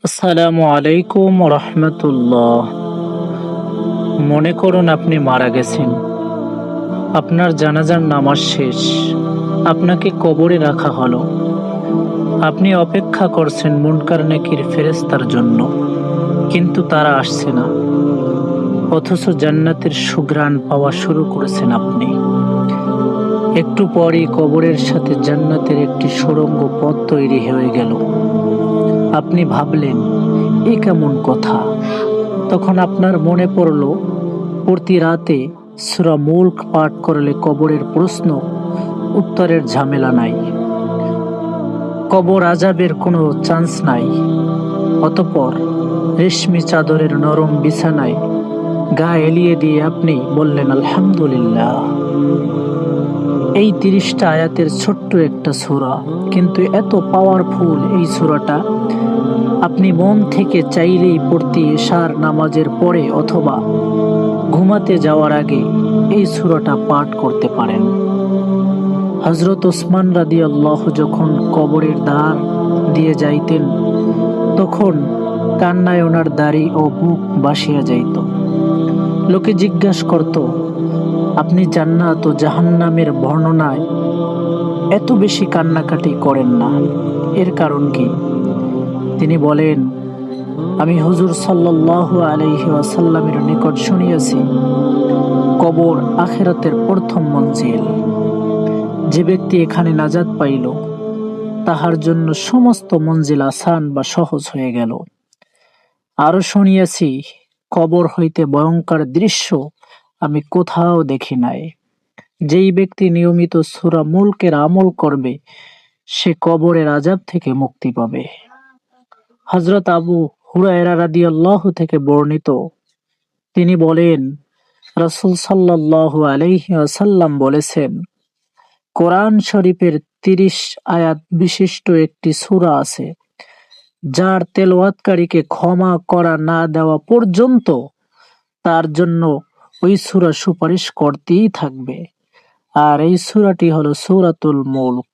আসসালামু আলাইকুম রহমতুল্লাহ। মনে করুন আপনি মারা গেছেন, আপনার জানাজার নামাজ শেষ, আপনাকে কবরে রাখা হলো। আপনি অপেক্ষা করছেন মুনকার নেকির ফেরেশতার জন্য, কিন্তু তারা আসছে না। অথচ জান্নাতের সুঘ্রাণ পাওয়া শুরু করেছেন আপনি। একটু পরই কবরের সাথে জান্নাতের একটি সুড়ঙ্গ পথ তৈরি হয়ে গেল। আপনি ভাবলেন, এ কেমন কথা? তখন আপনার মনে পড়ল, প্রতি রাতে সূরা মুলক পাঠ করলে কবরের প্রশ্ন উত্তরের ঝামেলা নাই, কবর আযাবের কোনো চান্স নাই। অতঃপর রেশমি চাদরের নরম বিছানায় গা এলিয়ে দিয়ে আপনি বললেন আলহামদুলিল্লাহ। এই ৩০টা আয়াতের ছোট্ট একটা সূরা, কিন্তু এত পাওয়ারফুল এই সূরাটা আপনি মন থেকে চাইলেই প্রতি এশার নামাজের পরে অথবা ঘুমাতে যাওয়ার আগে এই সূরাটা পাঠ করতে পারেন। হযরত ওসমান রাদিয়াল্লাহু যখন কবরের দ্বার দিয়ে যাইতেন, তখন কান্নায় ওনার দাড়ি ও বুক ভাসিয়া যাইত। লোকে জিজ্ঞাসা করত, আপনি জান্নাত ও জাহান্নামের বর্ণনায় এত বেশি কান্নাকাটি করেন না, এর কারণ কি? তিনি বলেন, আমি হুজুর সাল্লাল্লাহু আলাইহি ওয়াসাল্লামের নিকট শুনিয়াছি, কবর আখিরাতের প্রথম মঞ্জিল। যে ব্যক্তি এখানে নাজাত পাইল, তাহার জন্য সমস্ত মঞ্জিল আসান বা সহজ হয়ে গেল। আরো শুনিয়াছি, কবর হইতে ভয়ঙ্কর দৃশ্য আমি কোথাও দেখি নাই। যেই ব্যক্তি নিয়মিত সূরা মুলকের আমল করবে, সে কবরের আযাব থেকে মুক্তি পাবে। হযরত আবু হুরায়রা রাদিয়াল্লাহু থেকে বর্ণিত, তিনি বলেন, রাসূল সাল্লাল্লাহু আলাইহি ওয়াসাল্লাম বলেছেন, কোরআন শরীফের ৩০ আয়াত বিশিষ্ট একটি সূরা আছে, যার তেলাওয়াতকারীকে ক্ষমা করা না দেওয়া পর্যন্ত তার জন্য ওই সূরা সুপারিশ করতেই থাকবে। আর এই সূরাটি হলো সূরাতুল মুলক।